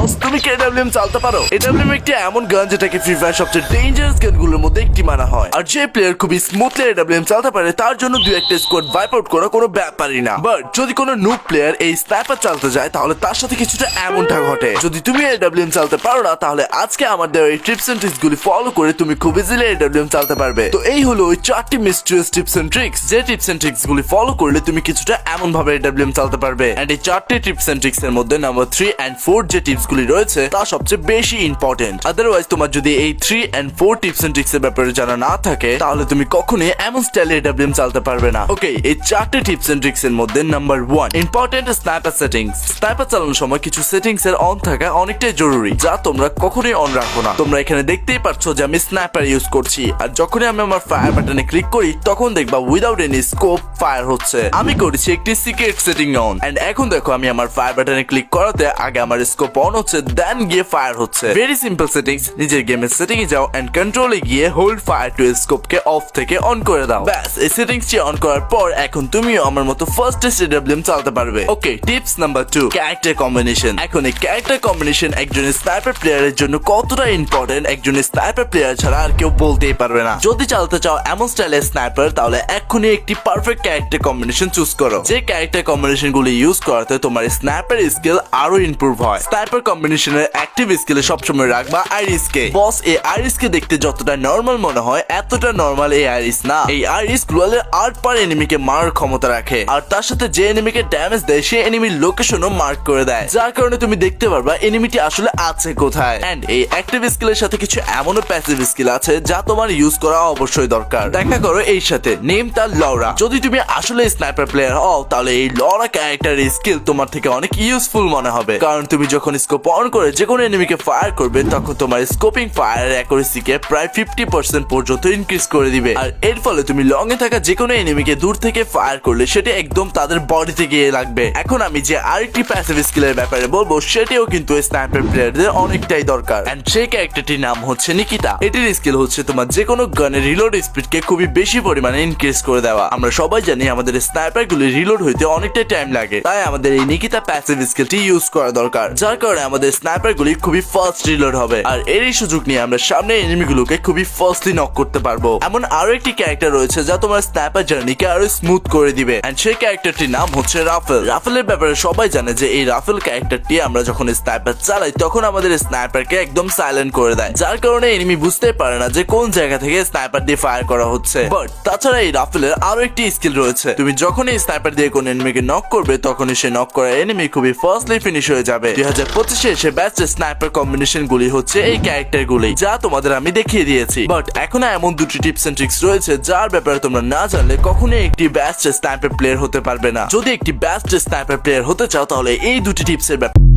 বস, তুমি কি এডব্লিউএম চালাতে পারো? এডব্লিউএম একটি এমন গান যেটাকে ফ্রি ফায়ার সবচেয়ে ডেঞ্জারাস গানগুলোর মধ্যে একটি মানা হয়। আর যে প্লেয়ার খুবই স্মুথলি এডব্লিউএম চালাতে পারে তার জন্য দুই একটা স্কোয়াড ওয়াইপ আউট করা কোনো ব্যাপারই না। বাট যদি কোনো নুব প্লেয়ার এই স্নাইপার চালাতে যায় তাহলে তার সাথে কিছুটা এমনটা ঘটে। যদি তুমি এডব্লিউএম চালাতে পারো না তাহলে আজকে আমার দেওয়া এই টিপস এন্ড ট্রিক্স গুলি ফলো করে তুমি খুব ইজিলি এডব্লিউএম চালাতে পারবে। তো এই হলো ওই 4টি মিস্ট্রিয়াস টিপস এন্ড ট্রিক্স, যে টিপস এন্ড ট্রিক্স গুলি ফলো করলে তুমি কিছুটা এমন ভাবে এডব্লিউএম চালাতে পারবে। এন্ড এই 4টি টিপস এন্ড ট্রিক্স এর মধ্যে নাম্বার 3 এন্ড 4 যে টিপস গুলি রয়েছে তা সবচেয়ে বেশি ইম্পর্টেন্ট। আদারওয়াইজ তোমার যদি এই 3 এন্ড 4 টিপস এন্ড ট্রিক্স এর ব্যাপারে জানা না থাকে তাহলে তুমি কখনোই এমন স্টাইলে এডব্লিউএম চালাতে পারবে না। ওকে, এই 4টি টিপস এন্ড ট্রিক্স এর মধ্যে number 1 important sniper settings. Sniper চালানোর সময় কিছু সেটিংস এর অন থাকা অনেকটাই জরুরি, যা তোমরা কখনোই অন রাখো না। তোমরা এখানে দেখতেই পাচ্ছো যে আমি স্নাইপার ইউজ করছি, আর যখনই আমি আমার ফায়ার বাটনে ক্লিক করি তখন দেখবা উইদাউট এনি স্কোপ ফায়ার হচ্ছে। আমি করেছি একটি সিক্রেট সেটিং অন, এন্ড এখন দেখো আমি আমার ফায়ার বাটনে ক্লিক করাতে আগে আমার স্কোপ অন হচ্ছে, দেন গিয়ে ফায়ার হচ্ছে। Very simple settings. নিজের গেমের সেটিং এ যাও এন্ড কন্ট্রোলে গিয়ে হোল্ড ফায়ার টু স্কোপ কে অফ থেকে অন করে দাও। ব্যাস, এই সেটিংসটি অন করার পর এখন তুমিও আমার মতো ফার্স্ট এডব্লিউএম চালাতে পারবে। ওকে, টিপস নাম্বার 2 ক্যারেক্টার কম্বিনেশন। এখন এই ক্যারেক্টার কম্বিনেশন একজন স্নাইপার প্লেয়ারের জন্য কতটা ইম্পর্টেন্ট একজন স্নাইপার প্লেয়ার ছাড়া আর কেউ বলতেই পারবে না। যদি চালাতে চাও এমন স্টাইলের স্নাইপার তাহলে এক্ষুনি একটি পারফেক্ট ক্যারেক্টার কম্বিনেশন চুজ করো, যে ক্যারেক্টার কম্বিনেশন গুলি ইউজ করাতে তোমার স্নাইপার স্কিল আরো ইমপ্রুভ হয়। স্নাইপার কম্বিনেশনের অ্যাক্টিভ স্কিলে সবসময় রাখবা আইরিস কে। বস, এই আইরিস কে দেখতে যতটা নরমাল মনে হয় এতটা নরমাল এই আইরিস না। এই আইরিস গ্লোয়ালের 8 পার এনিমিকে মারার ক্ষমতা রাখে, আর তার সাথে যে এনিমিকে ড্যামেজ দেয় সে এনিমির লোকেশনও মার্ক করে দেয়, যার কারণে তুমি দেখতে পারবা এনিমিটি আসলে আছে কোথায়। এন্ড এই অ্যাক্টিভ স্কিলের সাথে কিছু এমনও প্যাসিভ স্কিল আছে যা তোমার ইউজ করা অবশ্যই দরকার। দেখা করো এই সাথে, নেম তার লরা। যদি তুমি আসলে স্নাইপার প্লেয়ার হও তাহলে এই লরা ক্যারেক্টারের স্কিল তোমার থেকে অনেক ইউজফুল মনে হবে, কারণ তুমি যখন স্কোপ অন করে যে কোনো এনিমিকে ফায়ার করবে তখন তোমার স্কোপিং ফায়ারের অ্যাকুরেসিকে প্রায় 50% পর্যন্ত ইনক্রিজ করে দিবে। আর এর ফলে তুমি লং এ থাকা যে কোনো এনিমিকে দূর থেকে ফায়ার করলে সেটা একদম তাদের বডিতে গিয়ে লাগবে। এখন আমি যে আরেকটি প্যাসিভ স্কিলের ব্যাপারে বলবো সেটিও কিন্তু স্নাইপার প্লেয়ারদের অনেকটাই দরকার, এন্ড সেই ক্যারেক্টারটির নাম হচ্ছে নিকিতা। এটির স্কিল হচ্ছে তোমার যে কোনো গানের রিলোড স্পিডকে খুবই বেশি পরিমাণে ইনক্রিজ করে দেওয়া। আমরা সবাই জানি আমাদের স্নাইপার গুলি রিলোড হইতে অনেকটাই টাইম লাগে, তাই আমাদের এই নিকিতা প্যাসিভ স্কিলটি ইউজ করা দরকার, যার কারণে আমাদের স্নাইপার গুলি খুবই ফাস্ট রিলোড হবে। আর এরই সুযোগ নিয়ে আমরা সামনে এনিমিগুলোকে খুবই ফাস্টলি নক করতে পারবো। এমন আরো একটি ক্যারেক্টার রয়েছে যা তোমার স্নাইপার জার্নিকে আরো স্মুথ করে দিবে, এন্ড সেই ক্যারেক্টারটির নাম হচ্ছে রাফেল। রাফেলের ব্যাপারে সবাই জানে যে এই রাফেল ক্যারেক্টারটি আমরা যখন স্নাইপার চালাই তখন আমাদের স্নাইপারকে একদম সাইলেন্ট করে দেয়, যার কারণে এনিমি বুঝতে পারে না যে কোন জায়গা থেকে স্নাইপার দিয়ে ফায়ার করা হচ্ছে। বাট তাছাড়া এই রাফেলের আরো একটি স্কিল রয়েছে, তুমি যখন এই স্নাইপার দিয়ে কোন এনিমিকে নক করবে তখনই সে নক করা এনিমি খুবই ফাস্টলি ফিনিশ হয়ে যাবে। 2025 এসে বেস্ট স্নাইপার কম্বিনেশন গুলি হচ্ছে এই ক্যারেক্টার গুলি, যা তোমাদের আমি দেখিয়ে দিয়েছি। বাট এখন এমন দুটি টিপস এন্ড ট্রিক্স রয়েছে যার ব্যাপারে তোমরা না জানলে কখনোই একটি বেস্ট স্নাইপার প্লেয়ার হতে পারবে না। যদি একটি বেস্ট স্নাইপার প্লেয়ার হতে চাও তাহলে এই দুটি টিপস এর ব্যাপারে